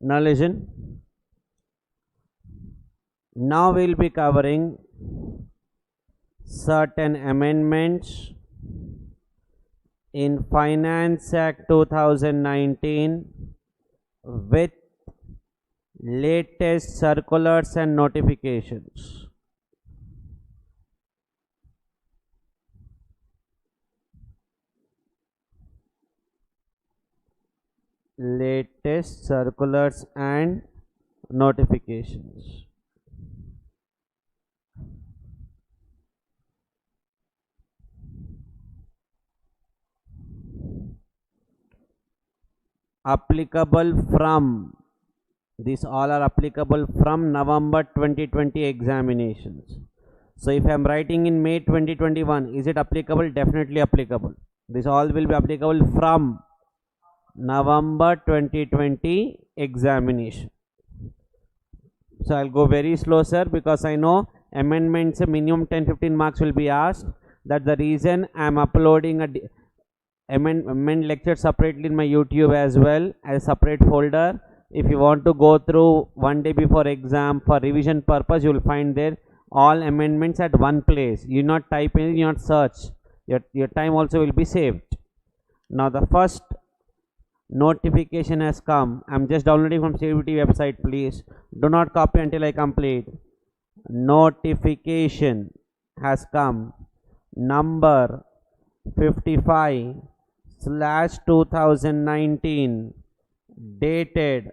Now listen. Now we'll be covering certain amendments in Finance Act 2019 with latest circulars and notifications. Latest circulars and notifications. Applicable from, these all are applicable from November 2020 examinations. So if I am writing in May 2021, is it applicable? Definitely applicable. This all will be applicable from November 2020 examination. So I'll go very slow, sir, because I know amendments minimum 10-15 marks will be asked. That's the reason I'm uploading a amend lecture separately in my YouTube as well as a separate folder. If you want to go through one day before exam for revision purpose, you will find there all amendments at one place. You not type anything, you not search. Your time also will be saved. Now the first notification has come. I'm just downloading from CVT website, please. Do not copy until I complete. Notification has come. Number 55/2019 dated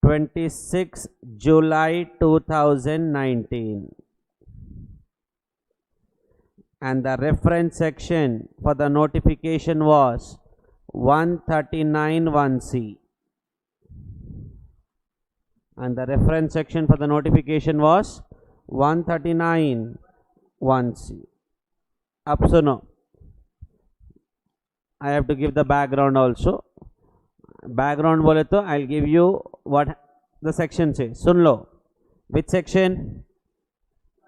26 July 2019, and the reference section for the notification was 139(1)(c), and the reference section for the notification was 139(1)(c). Up so no, I have to give the background also. Background bole to I'll give you what the section says. Sun lo, which section?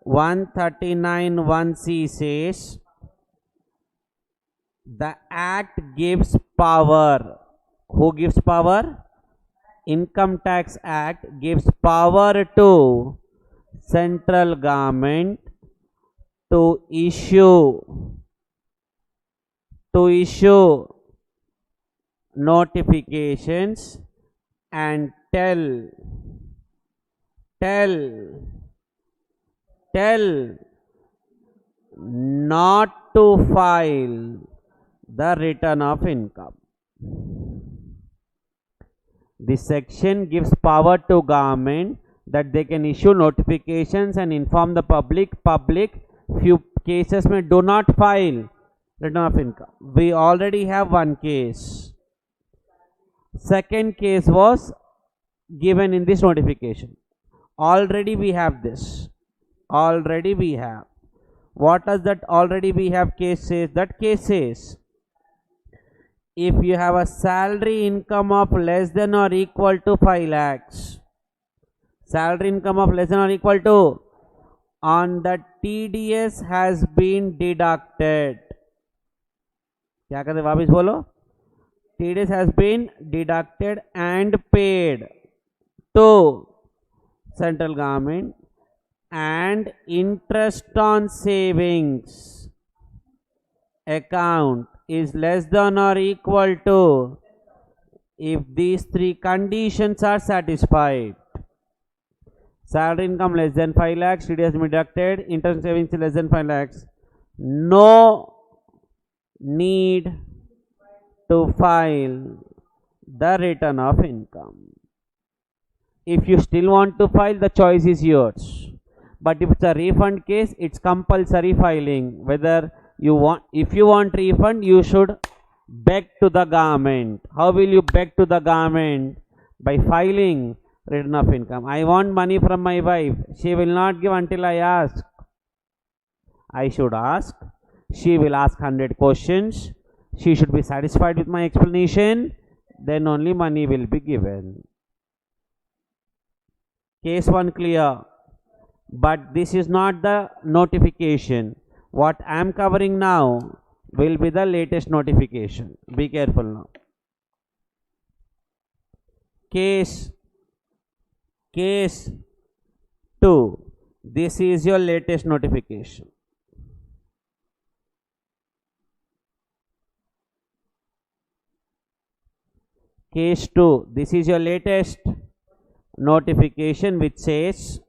139(1)(c) says the act gives power. Who gives power? Income Tax Act gives power to central government to issue notifications and tell not to file the return of income. This section gives power to government that they can issue notifications and inform the public. Few cases may do not file return of income. We already have one case. Second case was given in this notification. Already we have this. Already we have. What does that already we have case says? That case says if you have a salary income of less than or equal to 5 lakhs, salary income of less than or equal to, on the TDS has been deducted. क्या कहते वापिस बोलो? TDS has been deducted and paid to central government, and interest on savings account is less than or equal to, if these three conditions are satisfied: salary income less than 5 lakhs, TDS deducted, interest savings less than 5 lakhs, no need to file the return of income. If you still want to file, the choice is yours. But if it's a refund case, it's compulsory filing. Whether you want, if you want refund, you should beg to the government. How will you beg to the government? By filing return of income. I want money from my wife. She will not give until I ask. I should ask. She will ask 100 questions. She should be satisfied with my explanation. Then only money will be given. Case 1 clear. But this is not the notification. What I am covering now will be the latest notification. Be careful now. Case 2, this is your latest notification. Case 2, this is your latest notification which says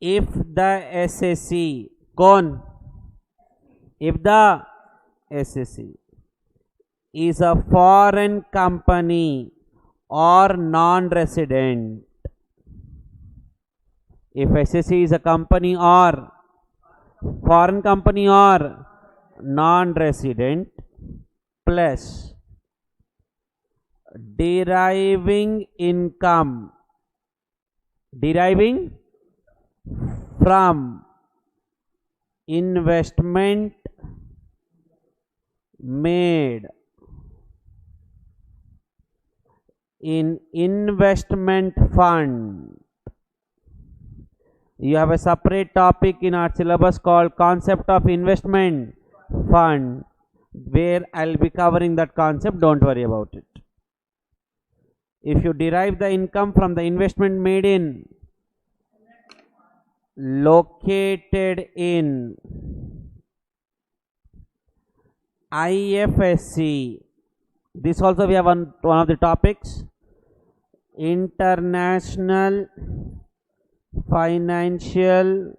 if the SSC is a foreign company or non-resident, if SSC is a company or foreign company or non-resident plus deriving from investment made in investment fund. You have a separate topic in our syllabus called concept of investment fund, where I'll be covering that concept. Don't worry about it. If you derive the income from the investment made in located in IFSC, this also we have one of the topics, International Financial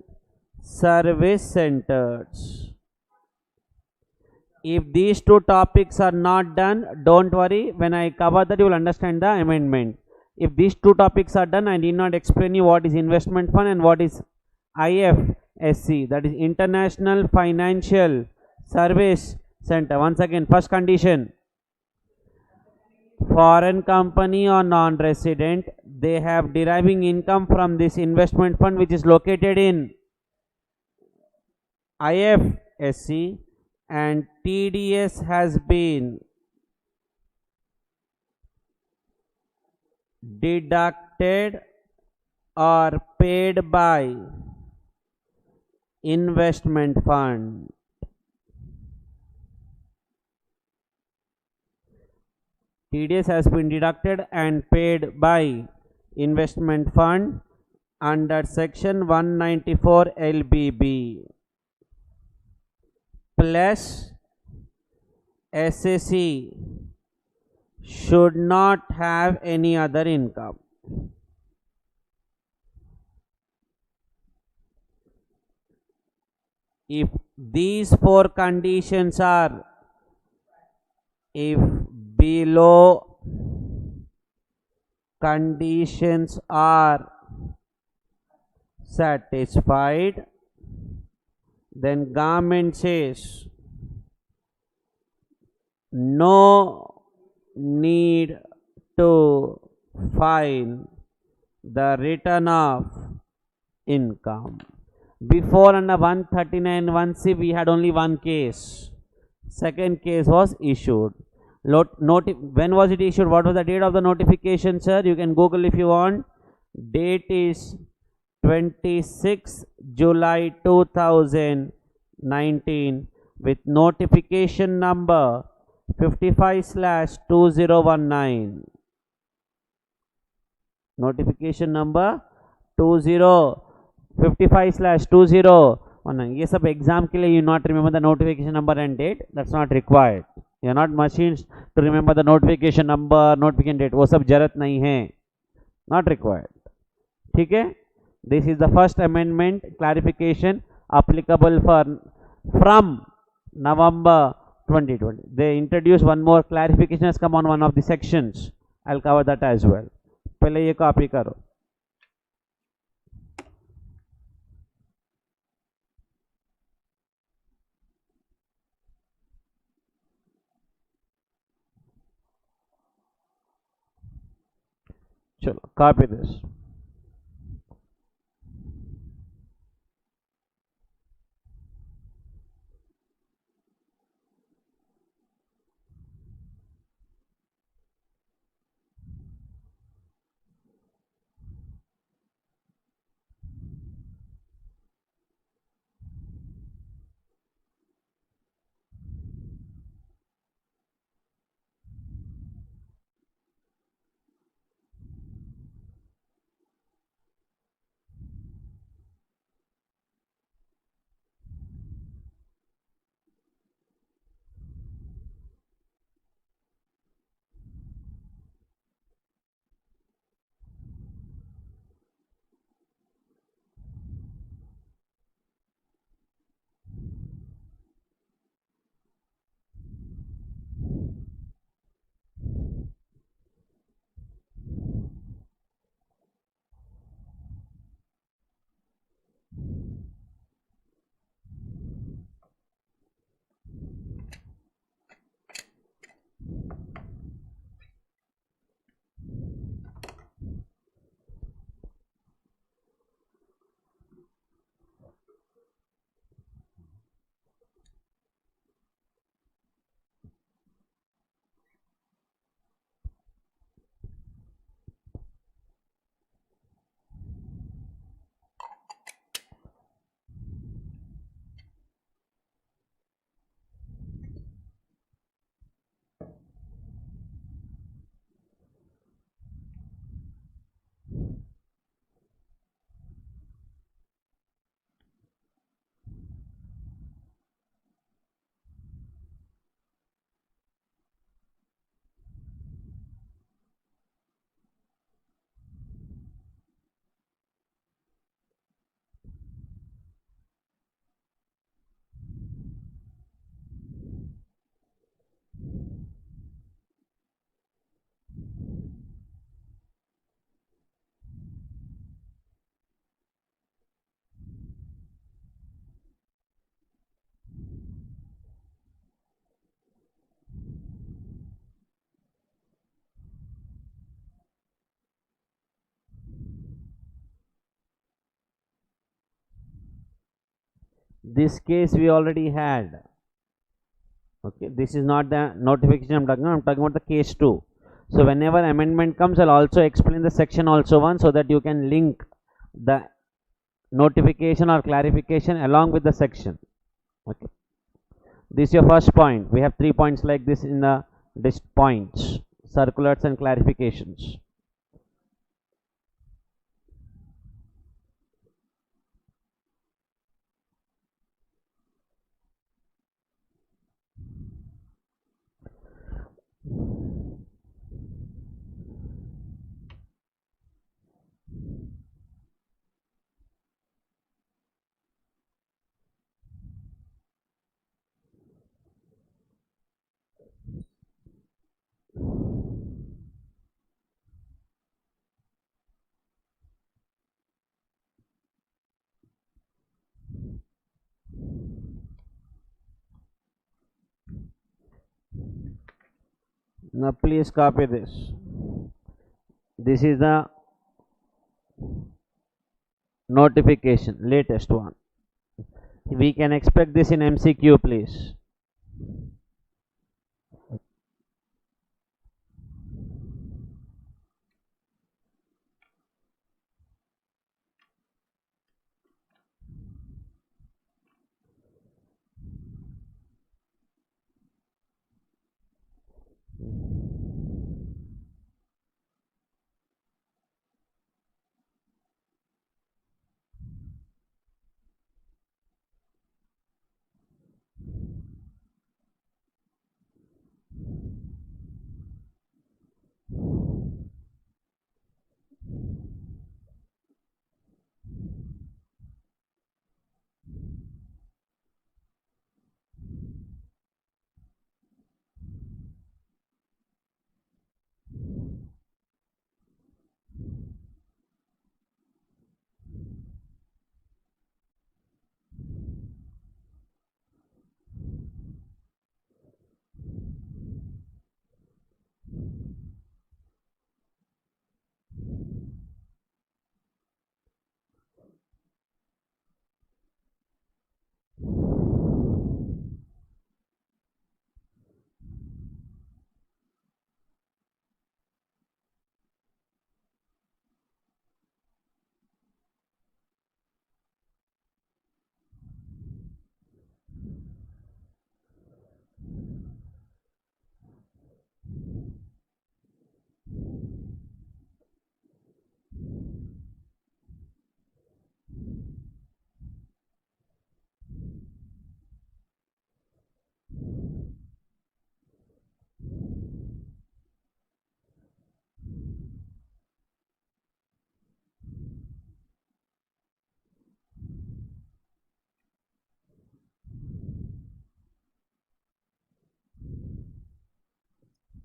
Service Centers. If these two topics are not done, don't worry, when I cover that you will understand the amendment. If these two topics are done, I need not explain you what is investment fund and what is IFSC, that is International Financial Service Center. Once again, first condition, foreign company or non-resident, they have deriving income from this investment fund which is located in IFSC, and TDS has been deducted or paid by investment fund. TDS has been deducted and paid by investment fund under section 194 LBB, plus SSC should not have any other income. If these four conditions are, if below conditions are satisfied, then government says no need to file the return of income. Before under 139 1C we had only one case. Second case was issued. When was it issued? What was the date of the notification, sir? You can Google if you want. Date is 26 July 2019 with notification number 55/2019. Notification number 55/2019. ये सब exam के लिए you not remember the notification number and date. That's not required. You are not machines to remember the notification number, notification date. वो सब जरूरत नहीं है. Not required. ठीक है? This is the first amendment clarification applicable from November 2020. They introduced one more clarification has come on one of the sections. I'll cover that as well. पहले ये copy करो. चलो copy this. This case we already had. Okay, this is not the notification I'm talking about the case 2. So whenever amendment comes, I'll also explain the section also one, so that you can link the notification or clarification along with the section. Okay, this is your first point. We have 3 points like this in the points, circulars and clarifications. Now please copy this. This is the notification, latest one. We can expect this in MCQ, please.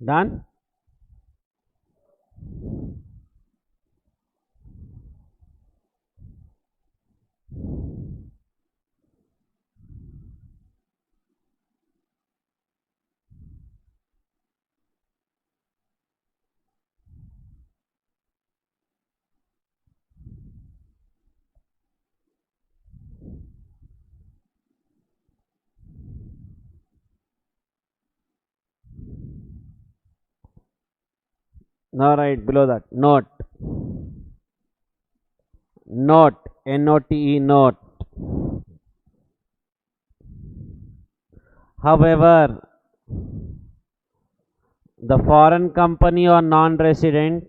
Done? Now write below that note. Note, N-O-T-E, note. However, the foreign company or non-resident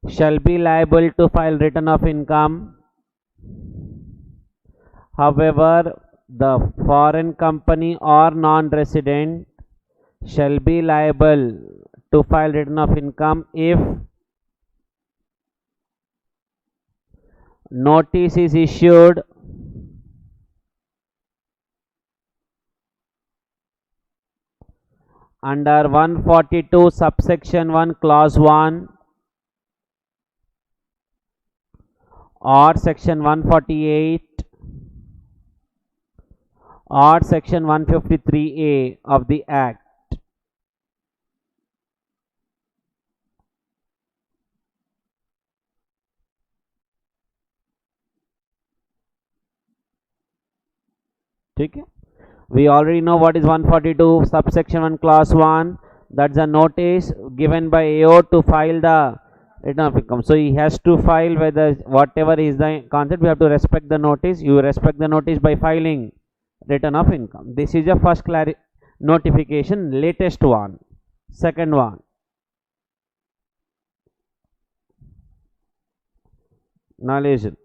shall be liable to file return of income. However, the foreign company or non-resident shall be liable to file return of income if notice is issued under 142 subsection 1 clause 1 or section 148 or section 153A of the Act. ठीक है. We already know what is 142 subsection 1 clause 1. That's a notice given by AO to file the return of income. So he has to file whether whatever is the concept, we have to respect the notice. You respect the notice by filing return of income. This is your first notification, latest one. Second one, now listen.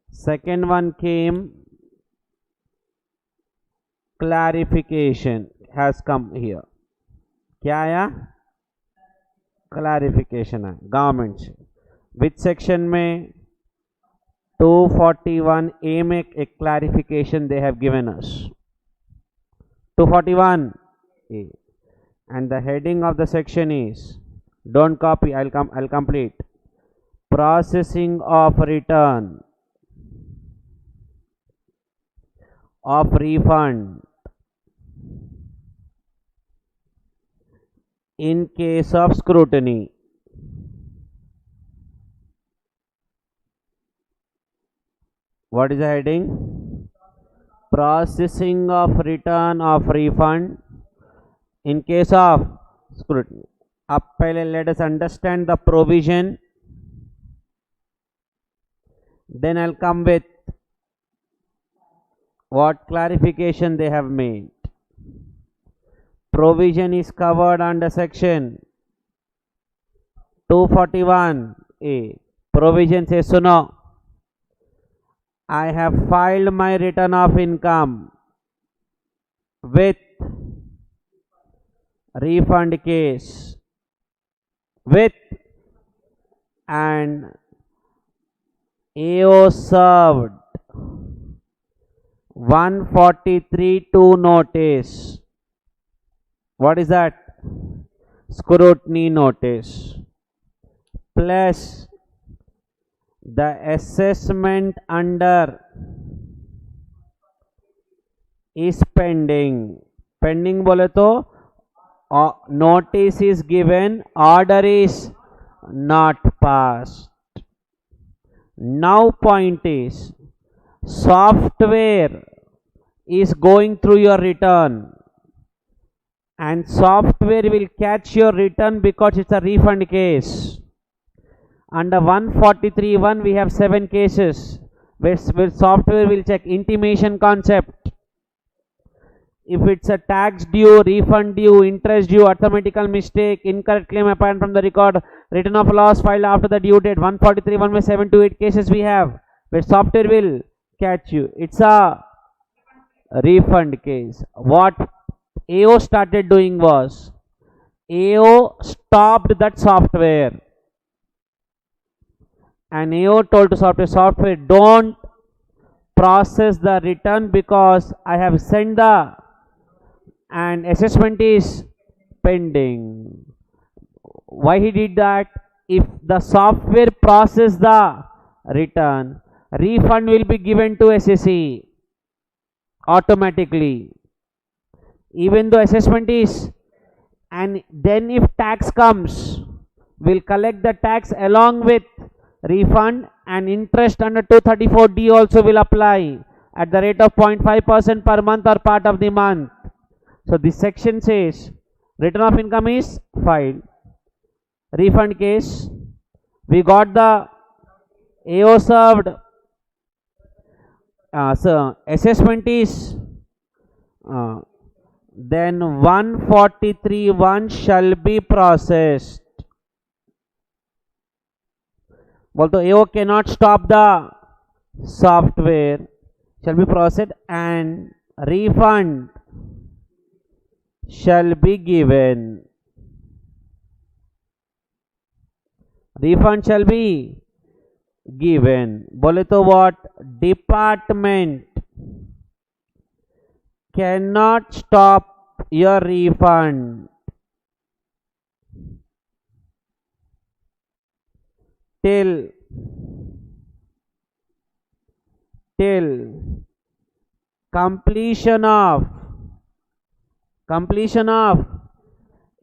Second one came, clarification has come here. क्या आया? Clarification है government से. Which section में? 241 ए में एक clarification they have given us. 241 A, and the heading of the section is, don't copy, I'll complete. Processing of return of refund in case of scrutiny. What is the heading? Processing of return of refund in case of scrutiny. Up pehle let us understand the provision, then I'll come with what clarification they have made. Provision is covered under section 241A. Provision says, suno, I have filed my return of income with refund case with and AO served 143(2) notice. What is that? Scrutiny notice. Plus the assessment under is pending. Pending बोले तो notice is given, order is not passed. Now point is, software is going through your return and software will catch your return because it's a refund case. Under 143(1) we have 7 cases where software will check intimation concept. If it's a tax due, refund due, interest due, arithmetical mistake, incorrect claim apparent from the record, return of loss filed after the due date, 143(1) में 7 to 8 cases we have where software will catch you. It's a refund case. What AO started doing was, AO stopped that software and AO told to software, don't process the return because I have sent the and assessment is pending. Why he did that? If the software process the return, refund will be given to SSE automatically, even though assessment is, and then if tax comes, we'll collect the tax along with refund, and interest under 234D also will apply at the rate of 0.5% per month or part of the month. So this section says return of income is filed, refund case, we got the AO served, so assessment is then 143(1) shall be processed. Although AO cannot stop the software, shall be processed and refund shall be given. Refund shall be given. बोले तो what? Department cannot stop your refund till completion of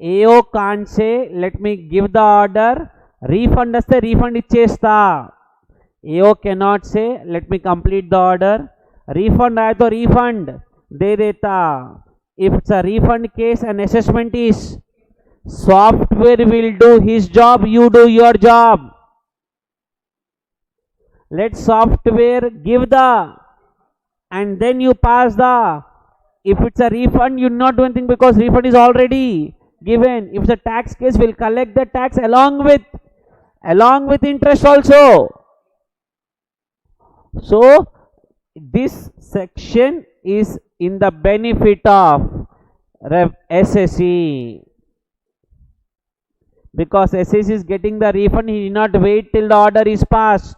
AO can't say let me give the order, refund వస్తే refund ఇచ్చేస్తా. AO cannot say let me complete the order. Refund आया तो refund दे देता. If it's a refund case and assessment is, software will do his job, you do your job. Let software give the, and then you pass the. If it's a refund, you not do anything because refund is already given. If it's a tax case, we'll collect the tax along with interest also. So this section is in the benefit of SSE, because SSE is getting the refund, he did not wait till the order is passed.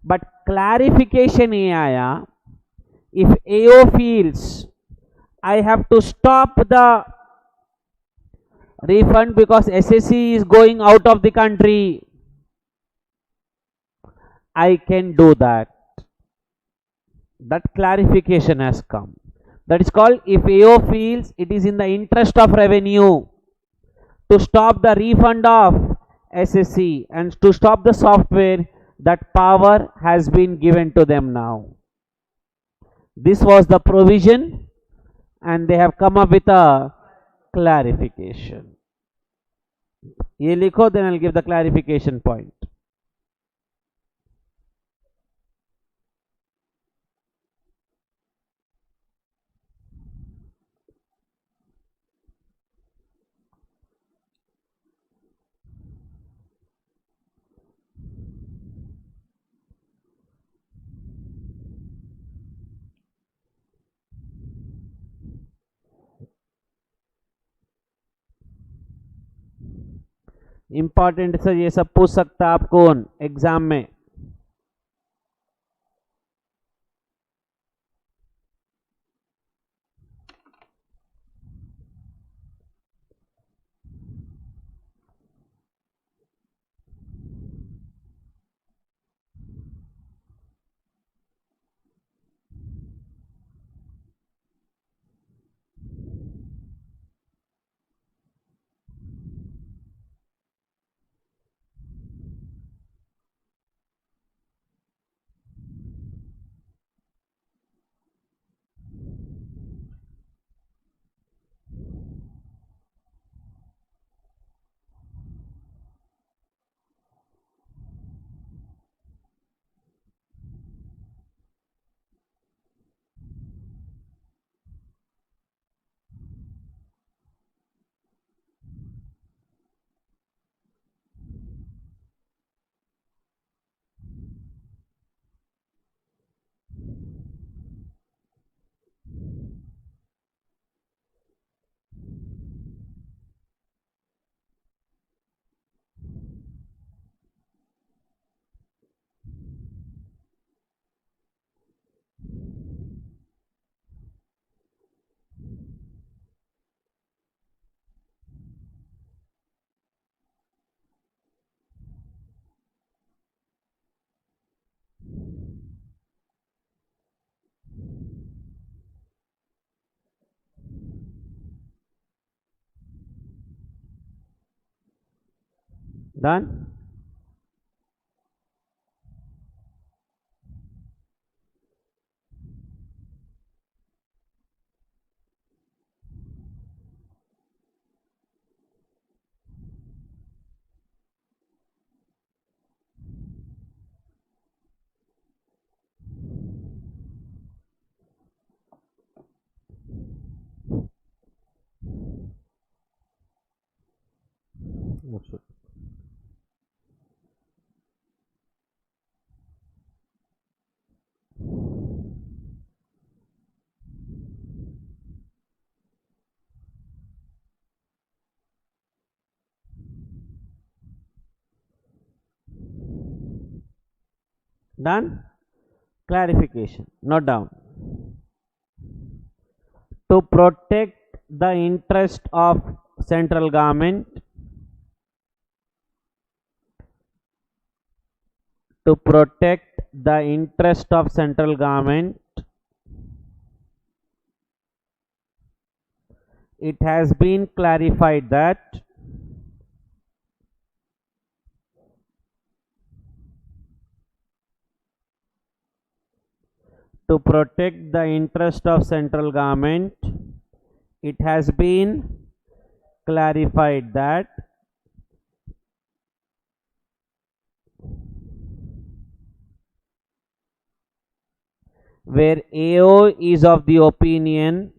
But clarification ye aaya, if AO feels I have to stop the refund because SSE is going out of the country, I can do that. That clarification has come. That is called, if AO feels it is in the interest of revenue to stop the refund of SSE and to stop the software, that power has been given to them now. This was the provision and they have come up with a clarification. Ye likho, then I'll give the clarification point. Important sir ये सब पूछ सकता आपको exam में. Done? Done? Clarification. Note down. To protect the interest of central government, to protect the interest of central government, it has been clarified that to protect the interest of central government, it has been clarified that where AO is of the opinion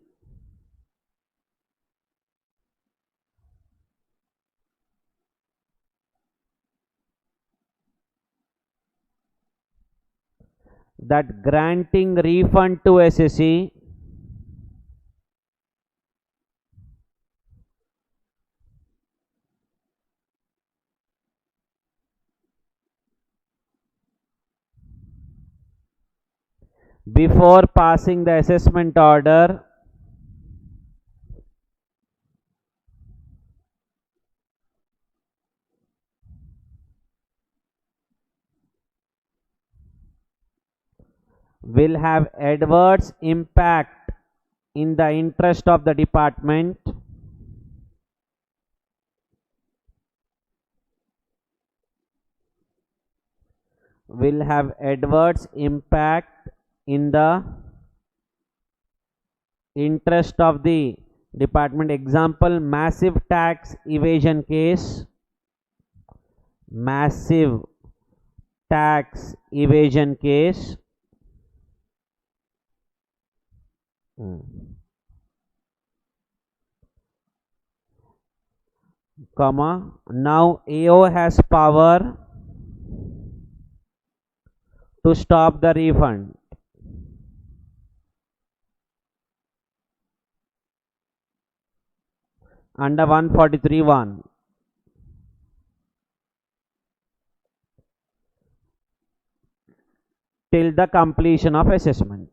that granting refund to SSE before passing the assessment order will have adverse impact in the interest of the department will have adverse impact in the interest of the department. Example, massive tax evasion case, massive tax evasion case, comma, now AO has power to stop the refund. Under 143(1). Till the completion of assessment.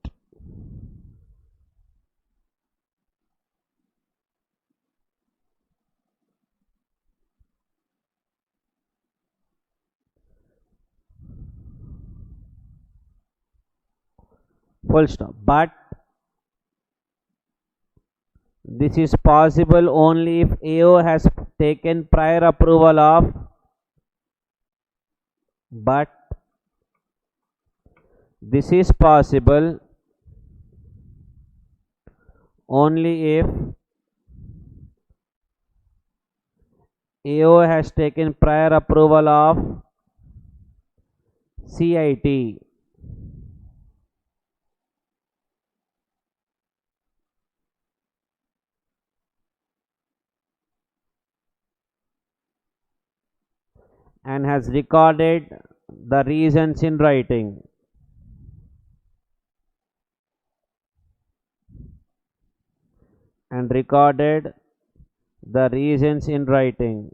Full stop. But this is possible only if AO has taken prior approval of, but this is possible only if AO has taken prior approval of CIT. And has recorded the reasons in writing. And recorded the reasons in writing.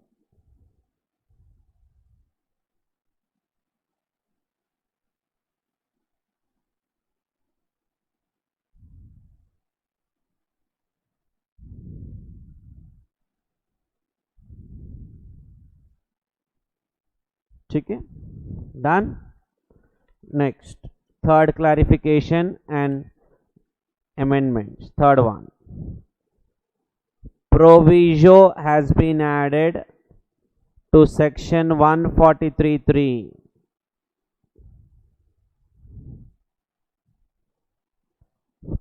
Okay, done. Next, third clarification and amendments. Third one, proviso has been added to section 143(3).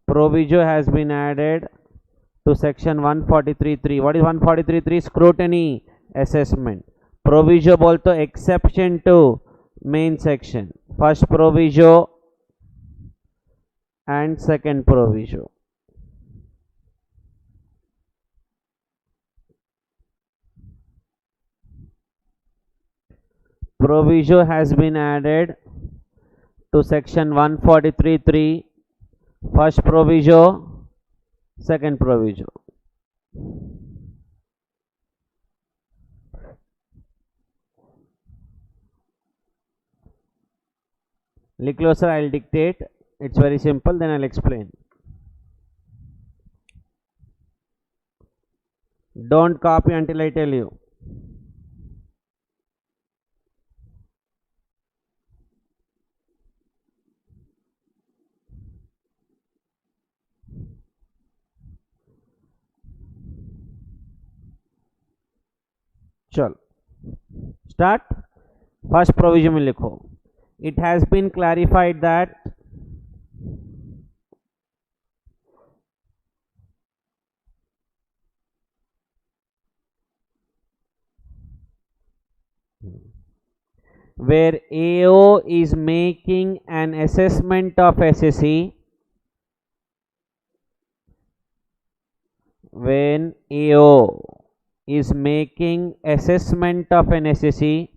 Proviso has been added to section 143(3). What is 143(3)? Scrutiny assessment. Proviso बोलते exception to main section. First proviso and second proviso. Proviso has been added to section 143(3). First proviso, second proviso. Look closer, I'll dictate. It's very simple, then I'll explain. Don't copy until I tell you. चलो start. First provision में लिखो. It has been clarified that where AO is making an assessment of SSE, when AO is making assessment of an SSE,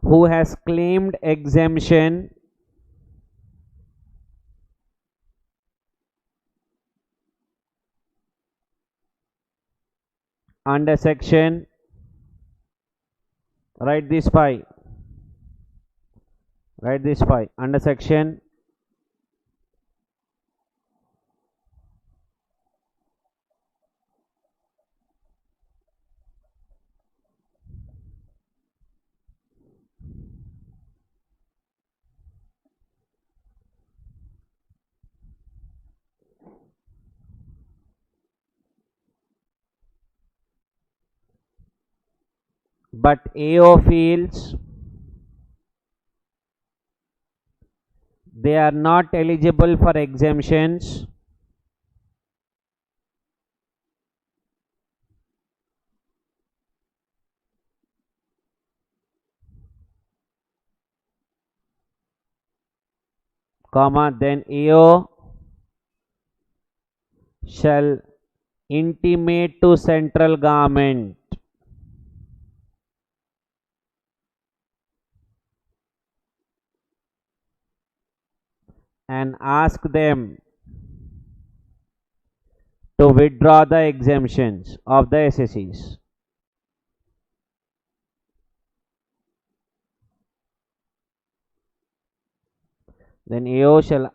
who has claimed exemption under section, write this 5, under section but AO feels they are not eligible for exemptions, comma, then AO shall intimate to central government and ask them to withdraw the exemptions of the SSEs. Then AO shall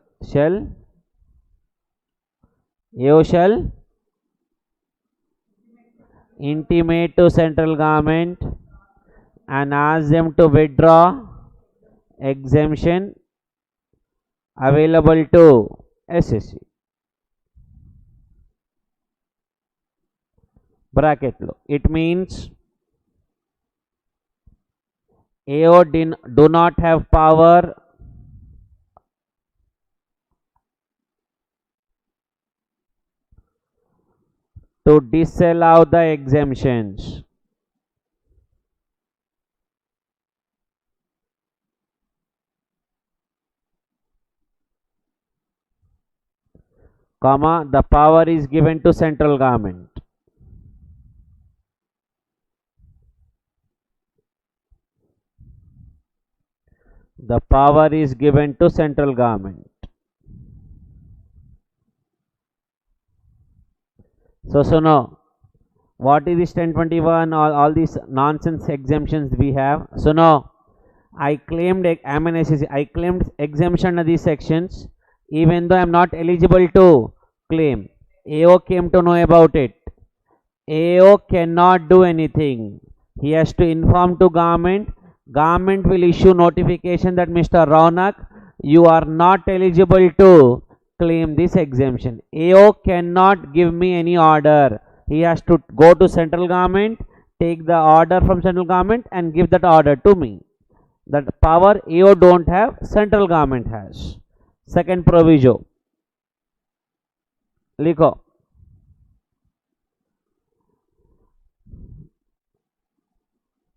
intimate to central government and ask them to withdraw exemption available to SSE. Bracket lo. It means AO do not have power to disallow the exemptions. Comma, the power is given to central government. The power is given to central government. So now, what is this 1021? All these nonsense exemptions we have. So now, I claimed I claimed exemption of these sections, even though I am not eligible to claim. AO came to know about it. AO cannot do anything. He has to inform to government. Government will issue notification that Mr. Raunak, you are not eligible to claim this exemption. AO cannot give me any order. He has to go to central government, take the order from central government and give that order to me. That power AO don't have, central government has. Second proviso. Likho.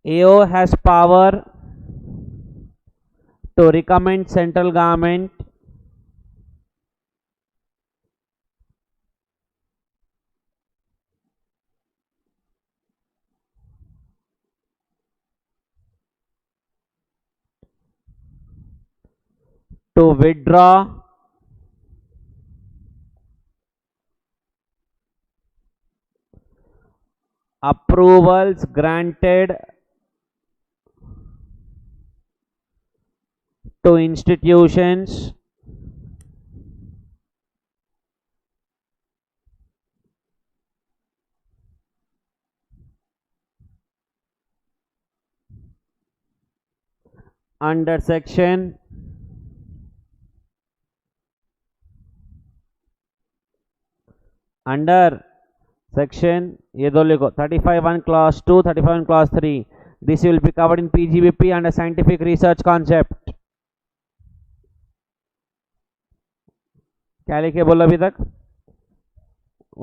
AO has power to recommend central government to withdraw approvals granted to institutions under section ये दो लिखो 35(1) clause 2, 35(1) clause 3. This will be covered in PGBP under scientific research concept. क्या लिखे बोलो अभी तक?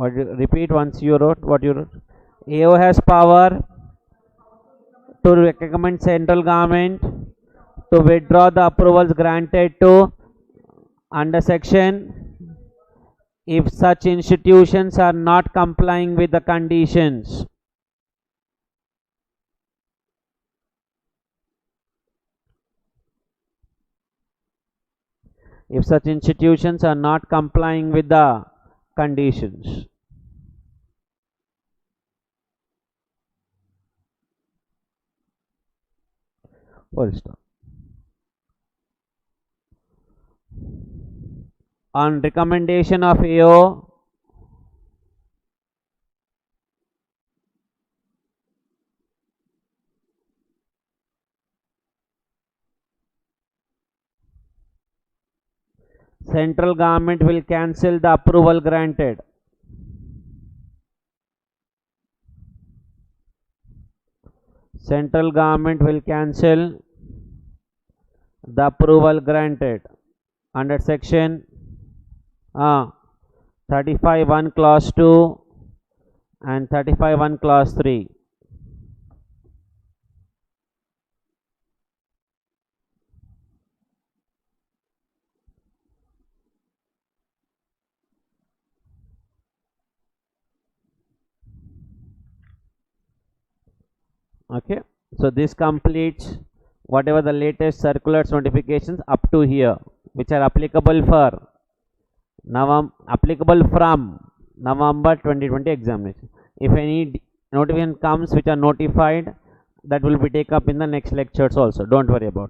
What repeat once you wrote what you wrote. AO has power to recommend central government to withdraw the approvals granted to under section if such institutions are not complying with the conditions. If such institutions are not complying with the conditions. Full stop. On recommendation of AO, central government will cancel the approval granted. Central government will cancel the approval granted under section 35(1) clause 2 and 35(1) clause 3. Okay, so this completes whatever the latest circulars notifications up to here, which are applicable for applicable from November 2020 examination. If any notification comes which are notified, that will be taken up in the next lectures also. Don't worry about it.